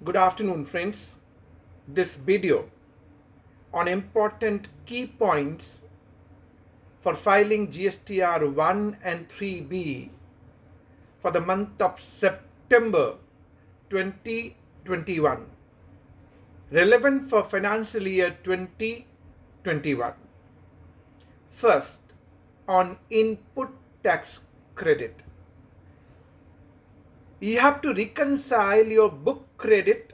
Good afternoon, friends. This video on important key points for filing GSTR 1 and 3B for the month of September 2021, relevant for financial year 2021. First, on input tax credit. You have to reconcile your book credit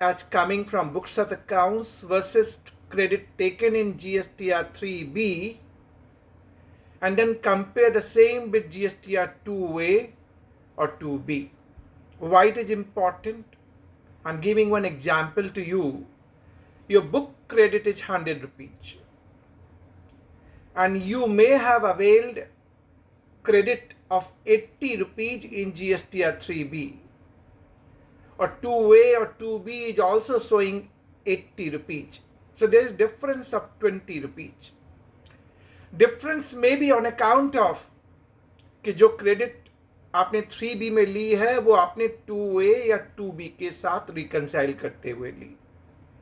as coming from books of accounts versus credit taken in GSTR 3B and then compare the same with GSTR 2A or 2B. Why it is important? I'm giving one example to you. Your book credit is 100 rupees and you may have availed credit of 80 rupees in GSTR 3B, or 2A or 2B is also showing 80 rupees. So there is difference of 20 rupees. Difference may be on account of कि जो credit आपने 3B में ली है वो आपने 2A या 2B के साथ रिकंसाइल करते हुए ली,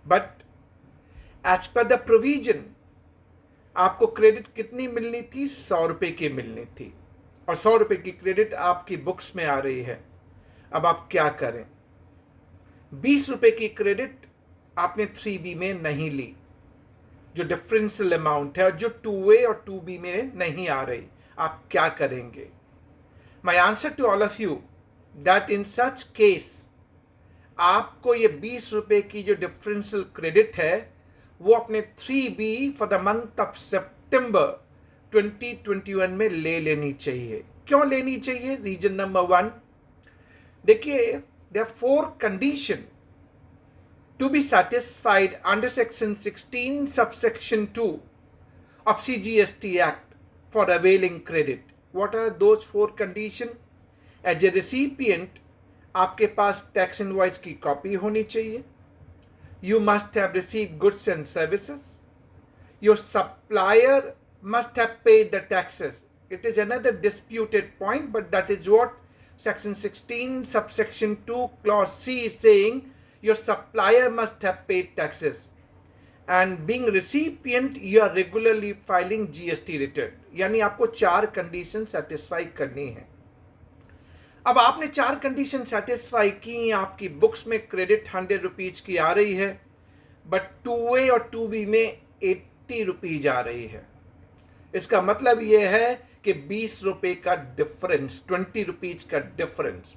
but as per the provision आपको क्रेडिट कितनी मिलनी थी? 100 रुपए की मिलनी थी और 100 रुपए की क्रेडिट आपकी बुक्स में आ रही है. अब आप क्या करें? 20 रुपए की क्रेडिट आपने 3B में नहीं ली, जो डिफरेंशियल अमाउंट है, और जो 2A और 2B में नहीं आ रही. आप क्या करेंगे? My answer to all of you that in such case आपको ये 20 रुपए की जो डिफरेंशियल क्रेडिट है वो अपने 3B for the month of September 2021 में ले लेनी चाहिए. क्यों लेनी चाहिए? रीजन नंबर 1, देखिए, there are 4 conditions to be satisfied under section 16 subsection 2 of CGST Act for availing credit. What are those 4 conditions? As a recipient, आपके पास tax invoice की कॉपी होनी चाहिए. You must have received goods and services. Your supplier must have paid the taxes. It is another disputed point, but that is what section 16 subsection 2 clause C is saying. Your supplier must have paid taxes, and being recipient you are regularly filing GST return. यानी आपको 4 condition satisfy करनी है. अब आपने 4 condition satisfy की, आपकी books में credit 100 rupees की आ रही है, बट 2A और 2B में 80 रुपीज आ रही है. इसका मतलब यह है कि 20 रुपए का डिफरेंस, 20 रुपीज का डिफरेंस.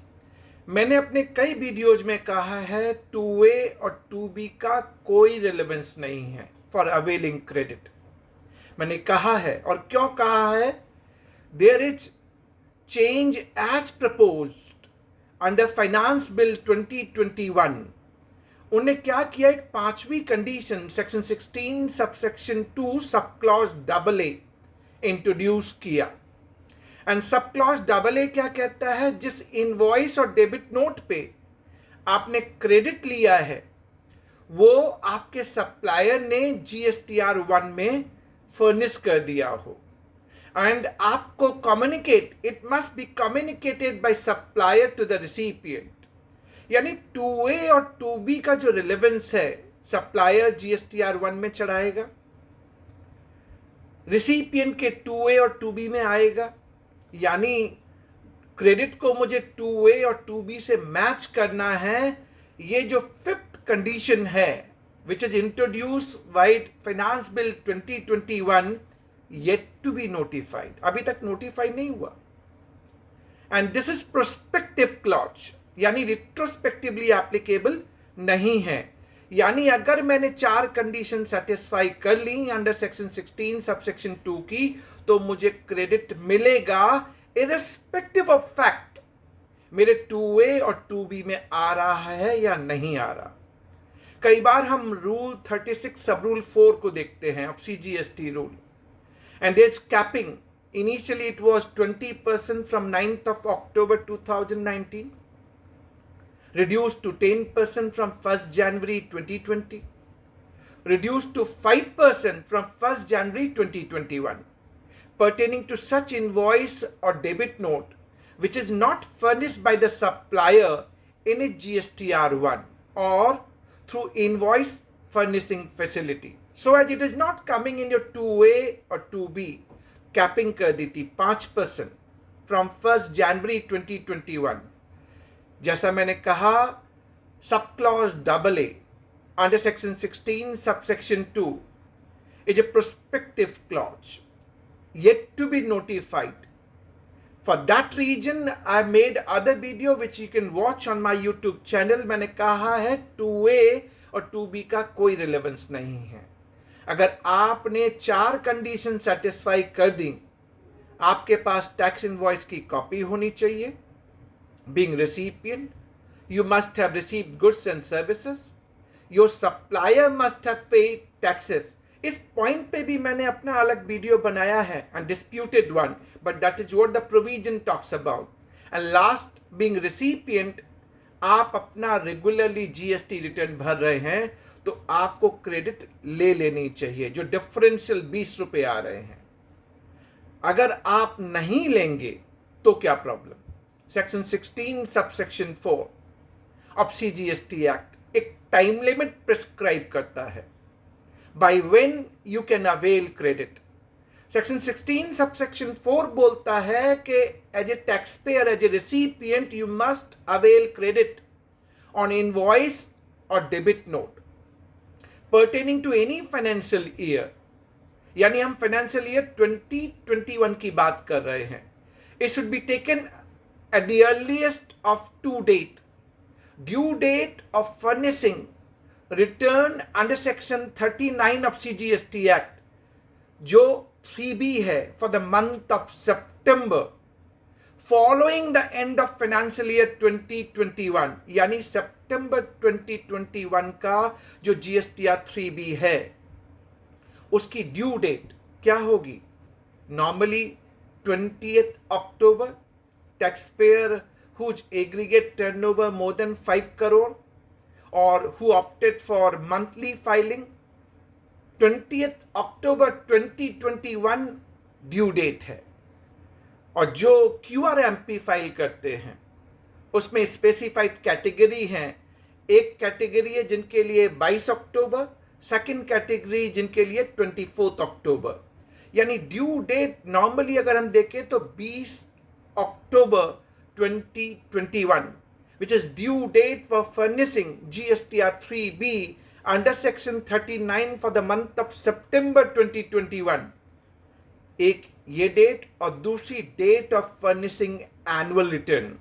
मैंने अपने कई वीडियोज में कहा है 2A और 2B का कोई रिलेवेंस नहीं है फॉर अवेलिंग क्रेडिट. मैंने कहा है, और क्यों कहा है? There is change as proposed under finance bill 2021. उन्हें क्या किया? एक 5वीं condition section 16 subsection 2 sub clause AA introduce किया. एंड सब क्लॉज AA क्या कहता है? जिस इनवॉइस और डेबिट नोट पे आपने क्रेडिट लिया है वो आपके सप्लायर ने GSTR 1 में फर्निश कर दिया हो, एंड आपको communicate, it must be communicated by supplier to the recipient. यानी 2A और 2B का जो रिलेवेंस है, सप्लायर GSTR 1 में चढ़ाएगा, रिसिपिएंट के 2A और 2B में आएगा. यानी क्रेडिट को मुझे 2A और 2B से मैच करना है. ये जो 5th कंडीशन है which is introduce by finance bill 2021 yet to be notified, अभी तक नोटिफाई नहीं हुआ. And this is prospective clause, यानी रिट्रोस्पेक्टिवली एप्लीकेबल नहीं है. यानी अगर मैंने 4 कंडीशन सेटिस्फाई कर ली अंडर सेक्शन 16 सबसेक्शन 2 की, तो मुझे क्रेडिट मिलेगा इररिस्पेक्टिव ऑफ फैक्ट मेरे 2A और 2B में आ रहा है या नहीं आ रहा. कई बार हम रूल 36 सब रूल 4 को देखते हैं, अब CGST rule, and there's capping. Initially it was 20% from 9th of October 2019, reduced to 10% from 1st January 2020, reduced to 5% from 1st January 2021, pertaining to such invoice or debit note which is not furnished by the supplier in a GSTR 1. or through invoice furnishing facility. So as it is not coming in your 2A or 2B, capping कर दी थी 5% from 1st January 2021. जैसा मैंने कहा, sub clause AA under section 16 subsection 2 is a prospective clause yet to be notified. For that reason, I made other video which you can watch on my YouTube channel. मैंने कहा है 2A और 2B का कोई relevance नहीं है. अगर आपने 4 कंडीशन सेटिस्फाई कर दी, आपके पास टैक्स इनवॉइस की कॉपी होनी चाहिए. Being recipient, you must have received goods and services. Your supplier must have paid taxes. इस पॉइंट पे भी मैंने अपना अलग वीडियो बनाया है, undisputed one, but that is what the provision talks about. And last, being recipient, आप अपना रेगुलरली जीएसटी रिटर्न भर रहे हैं तो आपको क्रेडिट ले लेनी चाहिए, जो डिफरेंशियल 20 रुपए आ रहे हैं. अगर आप नहीं लेंगे तो क्या problem? Section 16 subsection 4 of CGST act एक टाइम लिमिट प्रिस्क्राइब करता है by when you can avail credit. Section 16 subsection 4 बोलता है कि as a taxpayer, as a recipient, you must avail credit on invoice or debit note pertaining to any financial year. यानी हम financial year 2021 की बात कर रहे हैं. It should be taken at the earliest of 2 date. Due date of furnishing return under section 39 of CGST act, जो 3B है, for the month of September following the end of financial year 2021, यानी September 2021 का जो GSTR 3B है, उसकी due date क्या होगी? Normally 20th October. Taxpayer whose aggregate turnover more than 5 crore or who opted for monthly filing, 20th October 2021 due date है. और जो QRMP फाइल करते हैं उसमें स्पेसिफाइड कैटेगरी हैं. एक कैटेगरी है जिनके लिए 22 अक्टूबर, सेकंड कैटेगरी जिनके लिए 24 अक्टूबर. यानी ड्यू डेट नॉर्मली अगर हम देखें तो 20 अक्टूबर 2021, which is due date for furnishing GSTR 3B under section 39 for the month of September 2021. एक ये डेट और दूसरी date of furnishing annual return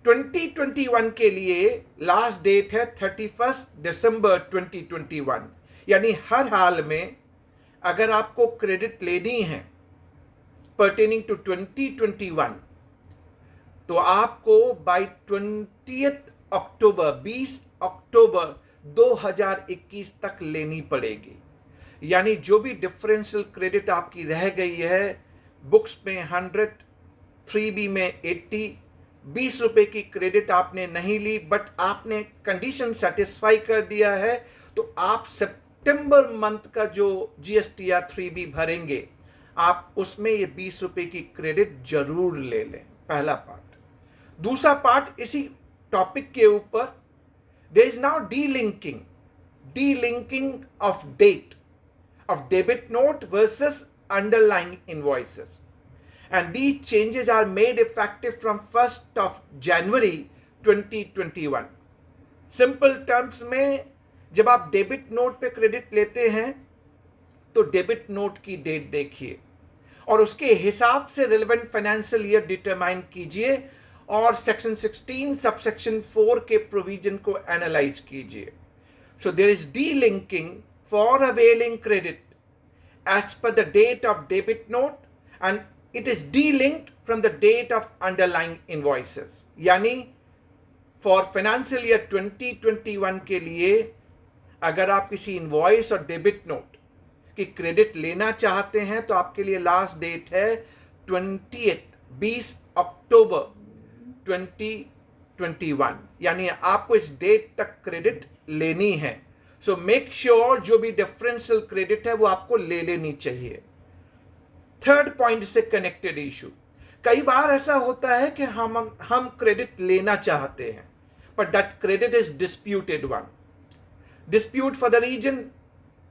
2021 के लिए लास्ट डेट है 31 दिसंबर 2021. यानी हर हाल में अगर आपको क्रेडिट लेनी है pertaining to 2021, तो आपको बाय 20th अक्टूबर 20 अक्टूबर 2021 तक लेनी पड़ेगी. यानी जो भी डिफरेंशियल क्रेडिट आपकी रह गई है, बुक्स में 100, 3B में 80, 20 रुपए की क्रेडिट आपने नहीं ली, बट आपने कंडीशन सेटिस्फाई कर दिया है, तो आप सितंबर मंथ का जो जीएसटीआर 3B भरेंगे, आप उसमें ये 20 रुपए की क्रेडिट जरूर ले लें. पहला पार्ट. दूसरा पार्ट इसी टॉपिक के ऊपर, there is now delinking of date of debit note versus underlying invoices, and these changes are made effective from 1st of January 2021. Simple terms में, जब आप डेबिट नोट पे क्रेडिट लेते हैं तो डेबिट नोट की डेट देखिए और उसके हिसाब से रिलेवेंट फाइनेंशियल ईयर डिटरमाइन कीजिए और सेक्शन 16 सबसेक्शन 4 के प्रोविजन को एनालाइज कीजिए. So there is delinking for availing credit as per the date of debit note and it is delinked from the date of underlying invoices. यानी for financial year 2021 के लिए अगर आप किसी invoice और डेबिट नोट की credit लेना चाहते हैं तो आपके लिए लास्ट डेट है 20 अक्टूबर 2021. यानी आपको इस डेट तक क्रेडिट लेनी है. सो मेक श्योर जो भी डिफरेंशियल क्रेडिट है वो आपको ले लेनी चाहिए. थर्ड पॉइंट से कनेक्टेड इशू, कई बार ऐसा होता है कि हम क्रेडिट लेना चाहते हैं but that credit is disputed one. Dispute for the region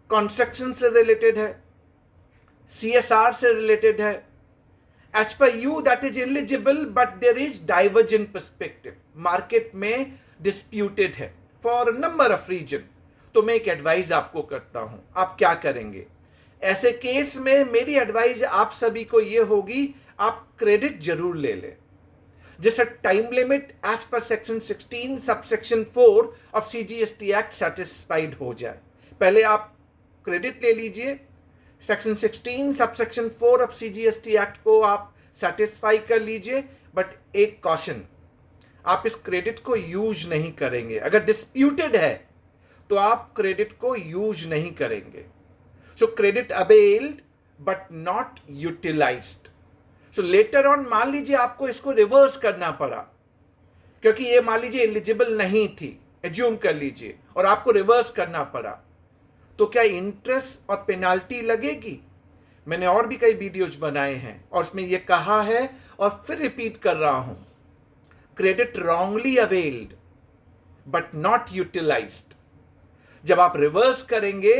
construction से रिलेटेड है, CSR से रिलेटेड है. As per you that is eligible, but there is divergent perspective. Market में disputed है for a number of region. तो मैं एक advice आपको करता हूं, आप क्या करेंगे ऐसे केस में? मेरी एडवाइस आप सभी को ये होगी, आप क्रेडिट जरूर ले लें. जैसे time limit as per section 16 subsection 4 of CGST act satisfied हो जाए. पहले आप क्रेडिट ले लीजिए, section 16 subsection 4 of CGST act को आप सेटिस्फाई कर लीजिए. बट एक कॉशन, आप इस क्रेडिट को यूज नहीं करेंगे. अगर डिस्प्यूटेड है तो आप क्रेडिट को यूज नहीं करेंगे. So credit availed but not utilised. So later on मान लीजिए आपको इसको रिवर्स करना पड़ा, क्योंकि ये मान लीजिए एलिजिबल नहीं थी, एज्यूम कर लीजिए, और आपको रिवर्स करना पड़ा, तो क्या इंटरेस्ट और पेनाल्टी लगेगी? मैंने और भी कई वीडियोज बनाए हैं और उसमें यह कहा है और फिर रिपीट कर रहा हूं, credit wrongly availed but not utilised. जब आप रिवर्स करेंगे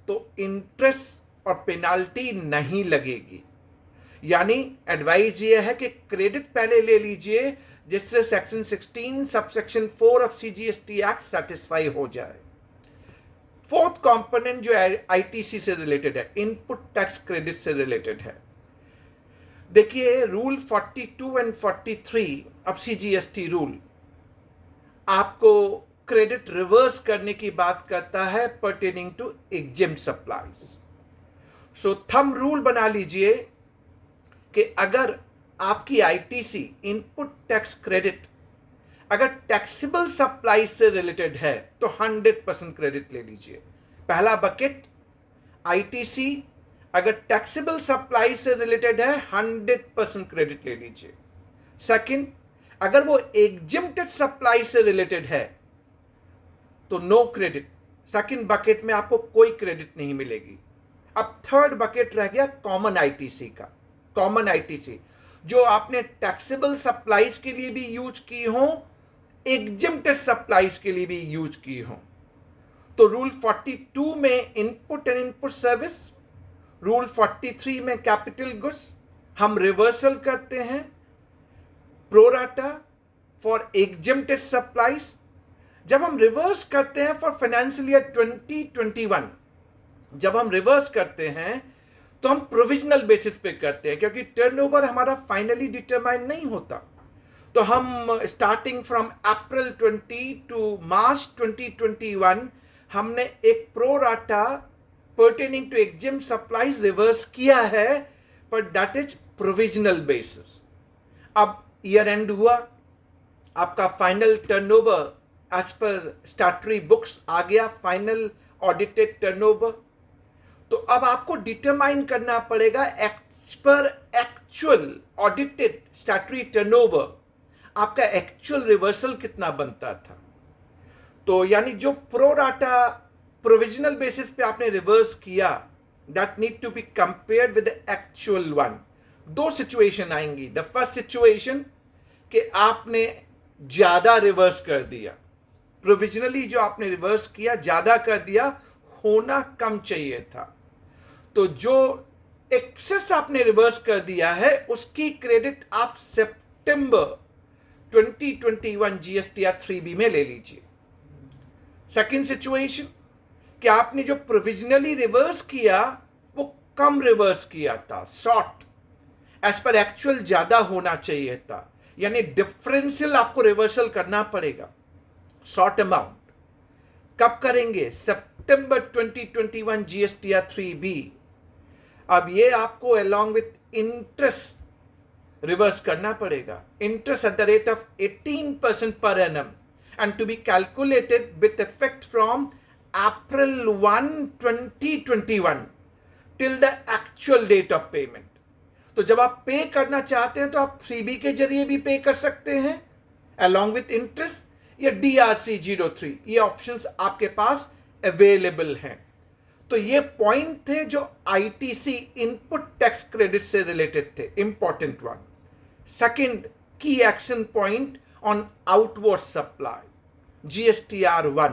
तो इंटरेस्ट और पेनाल्टी नहीं लगेगी. यानी एडवाइस ये है कि क्रेडिट पहले ले लीजिए जिससे section 16 subsection 4 of CGST act satisfy हो जाए. फोर्थ कंपोनेंट जो ITC से रिलेटेड है, इनपुट टैक्स क्रेडिट से रिलेटेड है. देखिए rule 42 and 43 of CGST rule आपको क्रेडिट रिवर्स करने की बात करता है pertaining to exempt supplies. So thumb rule बना लीजिए कि अगर आपकी ITC इनपुट टैक्स क्रेडिट अगर टैक्सेबल सप्लाई से रिलेटेड है तो 100% क्रेडिट ले लीजिए. पहला बकेट ITC अगर टैक्सेबल सप्लाई से रिलेटेड है 100% क्रेडिट ले लीजिए. सेकंड, अगर वो एग्जेम्प्टेड सप्लाई से रिलेटेड है तो नो क्रेडिट. सेकंड बकेट में आपको कोई क्रेडिट नहीं मिलेगी. अब थर्ड बकेट रह गया कॉमन ITC का. कॉमन ITC जो आपने टैक्सेबल सप्लाईज के लिए भी यूज की हो, एग्जेम्प्टेड सप्लाईज के लिए भी यूज की हो. तो रूल 42 में input and input service, rule 43 में कैपिटल गुड्स हम रिवर्सल करते हैं प्रोराटा फॉर एग्जेम्प्टेड सप्लाईज. जब हम रिवर्स करते हैं फॉर फाइनेंशियल ईयर 2021, जब हम रिवर्स करते हैं तो हम प्रोविजनल बेसिस पे करते हैं, क्योंकि टर्नओवर हमारा फाइनली डिटरमाइन नहीं होता. तो हम starting from April 20 to March 2021 हमने एक pro rata pertaining to exempt supplies reverse किया है, पर दैट इज प्रोविजनल बेसिस. अब ईयर एंड हुआ, आपका final turnover as per statutory books आ गया, फाइनल ऑडिटेड टर्नओवर. तो अब आपको डिटरमाइन करना पड़ेगा as per actual audited statutory turnover आपका एक्चुअल रिवर्सल कितना बनता था. तो यानी जो प्रोराटा प्रोविजनल बेसिस पे आपने रिवर्स किया, that need to be compared with the actual one. दो सिचुएशन आएंगी. द फर्स्ट सिचुएशन कि आपने ज्यादा रिवर्स कर दिया, प्रोविजनली जो आपने रिवर्स किया ज्यादा कर दिया, होना कम चाहिए था. तो जो एक्सेस आपने रिवर्स कर दिया है उसकी क्रेडिट आप सितंबर 2021 GSTR 3B में ले लीजिए. सेकंड सिचुएशन कि आपने जो प्रोविजनली रिवर्स किया वो कम रिवर्स किया था, शॉर्ट, एज पर एक्चुअल ज्यादा होना चाहिए था, यानी डिफरेंशियल आपको रिवर्सल करना पड़ेगा, शॉर्ट अमाउंट. कब करेंगे? सितंबर 2021 GSTR 3B. अब ये आपको अलोंग विथ इंटरेस्ट रिवर्स करना पड़ेगा. Interest at the rate of 18% per annum and to be calculated with effect from April 1, 2021 till the actual date of payment. तो जब आप पे करना चाहते हैं तो आप 3B के जरिए भी पे कर सकते हैं अलोंग विथ इंटरेस्ट, या DRC 03. ये ऑप्शंस आपके पास अवेलेबल हैं. तो ये पॉइंट थे जो ITC इनपुट टैक्स क्रेडिट से रिलेटेड थे, इंपॉर्टेंट वन. सेकंड की action point on outward supply. GSTR1,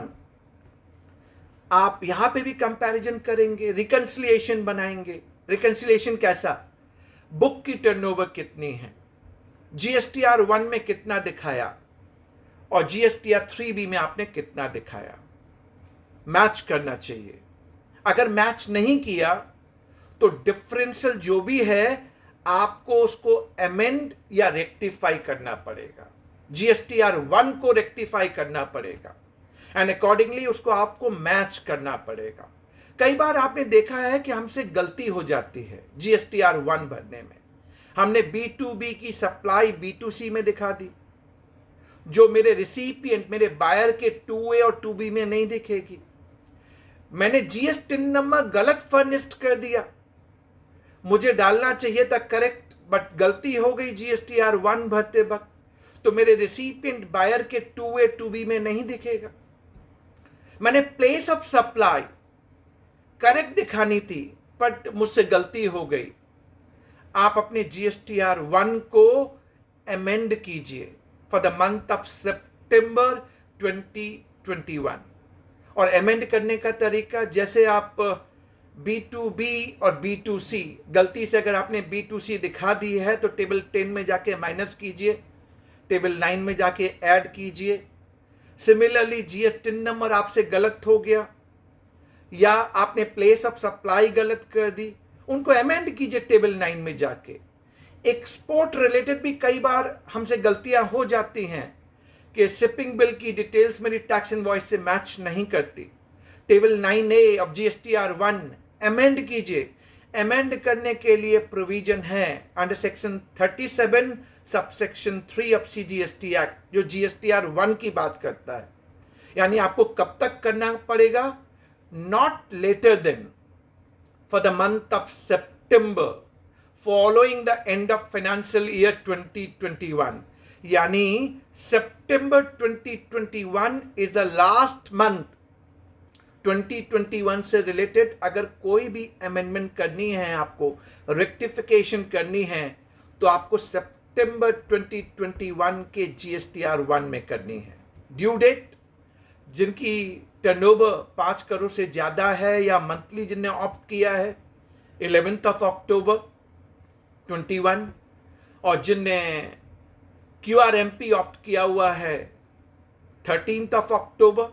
आप यहां पे भी कंपैरिजन करेंगे, रिकंसिलिएशन बनाएंगे। रिकंसिलिएशन कैसा? बुक की टर्नओवर कितनी है, GSTR1 में कितना दिखाया और GSTR3B में आपने कितना दिखाया, मैच करना चाहिए। अगर मैच नहीं किया तो डिफरेंशियल जो भी है आपको उसको अमेंड या रेक्टिफाई करना पड़ेगा, GSTR1 को रेक्टिफाई करना पड़ेगा एंड अकॉर्डिंगली उसको आपको मैच करना पड़ेगा। कई बार आपने देखा है कि हमसे गलती हो जाती है GSTR1 भरने में। हमने B2B की सप्लाई B2C में दिखा दी, जो मेरे रिसिपिएंट मेरे बायर के 2A और 2B में नहीं दिखेगी। मैंने GST नंबर गलत फर्निश्ड कर दिया, मुझे डालना चाहिए था करेक्ट, बट गलती हो गई GSTR1 भरते वक्त, तो मेरे रिसिपिएंट बायर के 2A 2B में नहीं दिखेगा। मैंने प्लेस ऑफ सप्लाई करेक्ट दिखानी थी बट मुझसे गलती हो गई। आप अपने GSTR1 को अमेंड कीजिए for the month of September 2021। और अमेंड करने का तरीका, जैसे आप B2B और B2C, गलती से अगर आपने B2C दिखा दी है तो टेबल 10 में जाके माइनस कीजिए, टेबल 9 में जाके ऐड कीजिए। सिमिलरली GST नंबर आपसे गलत हो गया या आपने प्लेस ऑफ सप्लाई गलत कर दी, उनको अमेंड कीजिए टेबल 9 में जाके। एक्सपोर्ट रिलेटेड भी कई बार हमसे गलतियां हो जाती हैं कि शिपिंग बिल की डिटेल्स मेरी टैक्स इनवॉइस से मैच नहीं करती। Table 9A of GSTR1 amend कीजिए। अमेंड करने के लिए प्रोविजन है under section 37 subsection 3 of CGST act, जो GSTR1 की बात करता है। यानी आपको कब तक करना पड़ेगा? Not later than for the month of September following the end of financial year 2021। यानी September 2021 is the last month 2021 से रिलेटेड। अगर कोई भी अमेंडमेंट करनी है, आपको रेक्टिफिकेशन करनी है, तो आपको सितंबर 2021 के GSTR1 में करनी है। ड्यू डेट, जिनकी टर्नओवर 5 करोड़ से ज्यादा है या मंथली जिनने ऑप्ट किया है, 11 अक्टूबर 21, और जिनने QRMP ऑप्ट किया हुआ है 13 अक्टूबर।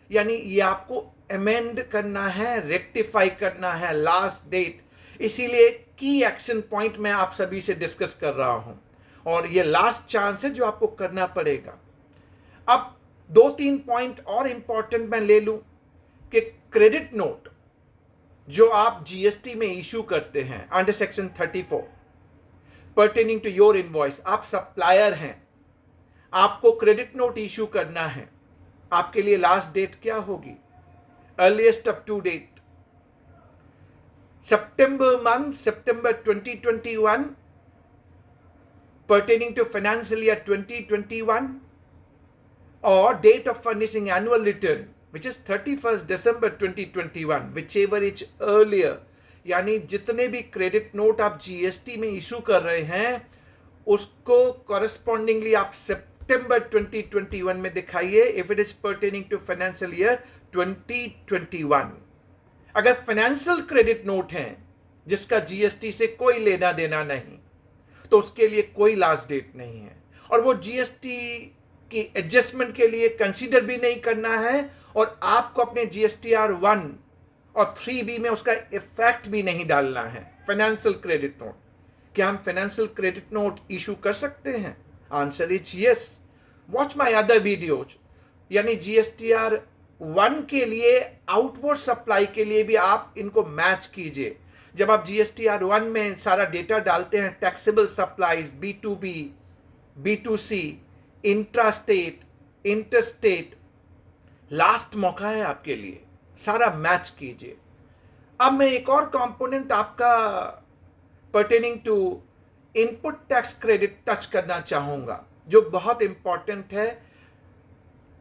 यानी ये आपको अमेंड करना है, रेक्टिफाई करना है, लास्ट डेट। इसीलिए की एक्शन पॉइंट मैं आप सभी से डिस्कस कर रहा हूं और ये लास्ट चांस है जो आपको करना पड़ेगा। अब 2-3 पॉइंट और इंपॉर्टेंट मैं ले लूं कि क्रेडिट नोट जो आप GST में इशू करते हैं under section 34 pertaining to your invoice, आप सप्लायर हैं, आपको क्रेडिट नोट इशू करना है। आपके लिए लास्ट डेट क्या होगी? Earliest up to date September 2021 pertaining to financial year 2021 or date of furnishing annual return which is 31st December 2021, whichever is earlier। यानी जितने भी क्रेडिट नोट आप GST में इशू कर रहे हैं उसको कॉरेस्पॉन्डिंगली आप सितंबर 2021 में दिखाइए if it is pertaining to financial year 2021। अगर फाइनेंशियल क्रेडिट नोट है जिसका GST से कोई लेना देना नहीं, तो उसके लिए कोई लास्ट डेट नहीं है और वो GST की एडजस्टमेंट के लिए कंसीडर भी नहीं करना है और आपको अपने GSTR1 और 3B में उसका इफेक्ट भी नहीं डालना है। फाइनेंशियल क्रेडिट नोट, क्या हम फाइनेंशियल क्रेडिट नोट इशू कर सकते हैं? Answer is yes. Watch my other videos. यानी GSTR1 के लिए आउटवर्ड सप्लाई के लिए भी आप इनको मैच कीजिए। जब आप GSTR1 में सारा डेटा डालते हैं, taxable supplies, B2B, B2C, intrastate, interstate, last मौका है आपके लिए, सारा मैच कीजिए। अब मैं एक और कंपोनेंट आपका pertaining to input tax credit touch करना चाहूंगा जो बहुत इंपॉर्टेंट है।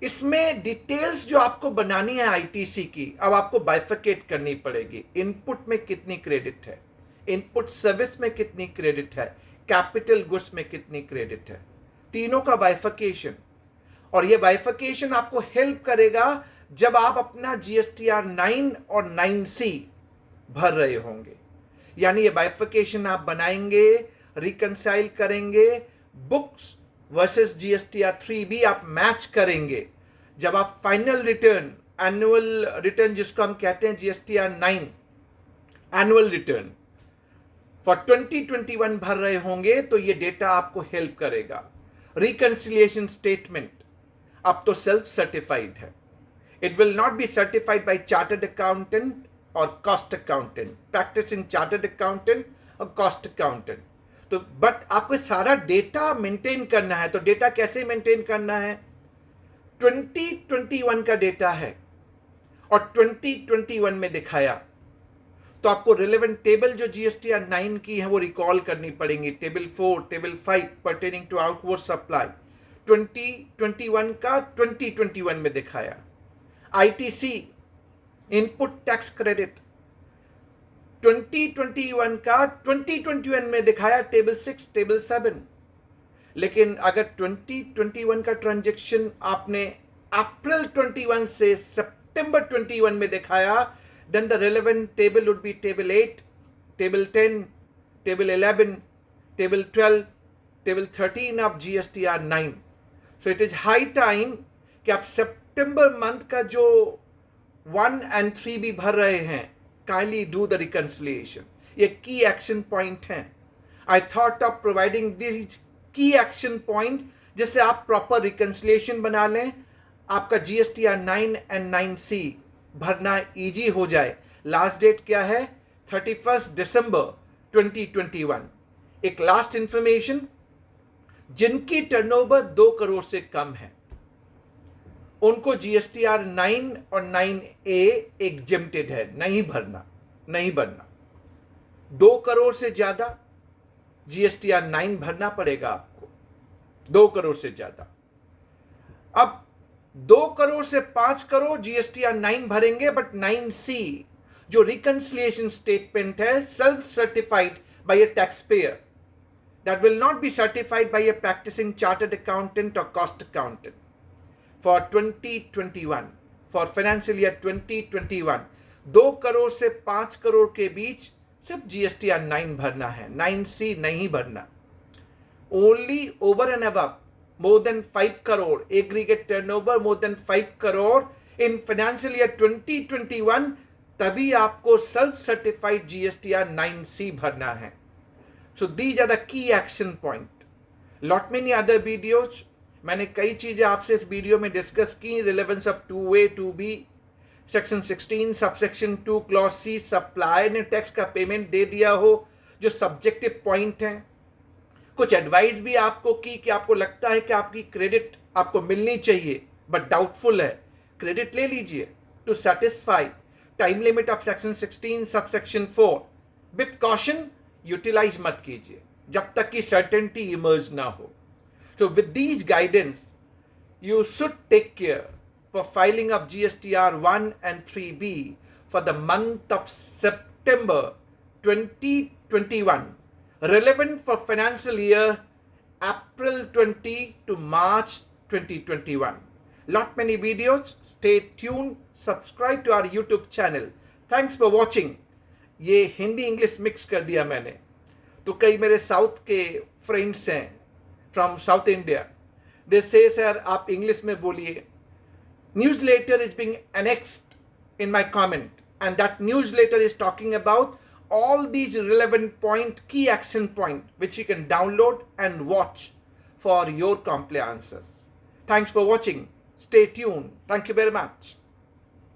इसमें डिटेल्स जो आपको बनानी है ITC की, अब आपको बाइफिकेट करनी पड़ेगी। इनपुट में कितनी क्रेडिट है, इनपुट सर्विस में कितनी क्रेडिट है, कैपिटल गुड्स में कितनी क्रेडिट है, तीनों का बाइफिकेशन। और ये बाइफिकेशन आपको हेल्प करेगा जब आप अपना GSTR 9 और 9C भर रहे होंगे। यानी ये बाइफिकेशन आप बनाएंगे, रिकंसाइल करेंगे, बुक्स वर्सेस GSTR 3B आप मैच करेंगे। जब आप फाइनल रिटर्न, एनुअल रिटर्न जिसको हम कहते हैं GSTR 9 एनुअल रिटर्न फॉर 2021 भर रहे होंगे तो ये डेटा आपको हेल्प करेगा। रिकंसिलिएशन स्टेटमेंट अब तो सेल्फ सर्टिफाइड है। It will not be certified by chartered accountant और cost accountant, practising chartered accountant और कॉस्ट अकाउंटेंट। तो बट आपको सारा डेटा मेंटेन करना है। तो डेटा कैसे मेंटेन करना है? 2021 का डेटा है और 2021 में दिखाया, तो आपको रिलेवेंट टेबल जो GSTR 9 की है वो रिकॉल करनी पड़ेंगी। Table 4, table 5 pertaining to outward supply 2021 का 2021 में दिखाया। ITC इनपुट टैक्स क्रेडिट 2021 का 2021 में दिखाया, टेबल 6, टेबल 7। लेकिन अगर 2021 का ट्रांजैक्शन आपने अप्रैल 21 से सितंबर 21 में दिखाया, then the relevant table would be table 8, table 10, table 11, table 12, table 13 of GSTR 9. So it is high time कि आप सितंबर मंथ का जो 1 and 3 भी भर रहे हैं, kindly do the reconciliation. ये key action point है। I thought of providing these key action point जिससे आप proper reconciliation बना लें, आपका GSTR 9 and 9C भरना इजी हो जाए। लास्ट डेट क्या है? 31 दिसंबर 2021। एक लास्ट इंफॉर्मेशन, जिनकी टर्नओवर 2 करोड़ से कम है उनको GSTR 9 और 9A एग्जेम्प्टेड है, नहीं भरना। 2 करोड़ से ज्यादा GSTR 9 भरना पड़ेगा आपको, 2 करोड़ से ज्यादा। अब 2 करोड़ से 5 करोड़ GSTR 9 भरेंगे, बट 9C जो रिकंसिलिएशन स्टेटमेंट है self certified by a tax payer, that will not be certified by a practising chartered accountant और cost accountant for 2021, for financial year 2021। 2 crore से 5 करोड़ के बीच सिर्फ GSTR 9 भरना है, 9C नहीं भरना। Only over and above more than 5 crore aggregate turnover, more than 5 crore in financial year 2021, तभी आपको self certified GSTR 9C भरना है। So these are the key action point. Lot many other videos, मैंने कई चीजें आपसे इस वीडियो में डिस्कस की। Relevance of 2A 2B, section 16 subsection 2 clause C, supplier ने टैक्स का पेमेंट दे दिया हो, जो सब्जेक्टिव पॉइंट है। कुछ एडवाइस भी आपको की कि आपको लगता है कि आपकी क्रेडिट आपको मिलनी चाहिए बट डाउटफुल है, क्रेडिट ले लीजिए to satisfy time limit of section 16 subsection 4। With caution utilise मत कीजिए जब तक कि सर्टेनिटी इमर्ज ना हो। So with these guidance you should take care for filing of GSTR 1 and 3B for the month of September 2021, relevant for financial year April 20 to March 2021. Lot many videos. Stay tuned. Subscribe to our YouTube channel. Thanks for watching. ये Hindi English mix कर दिया मैंने, तो कई मेरे south के friends हैं from south India, दे से सर आप इंग्लिश में बोलिए। Newsletter is being annexed in my comment, and that newsletter is talking about all these relevant point, key action point, which you can download and watch for your compliances. Thanks for watching. Stay tuned. Thank you very much.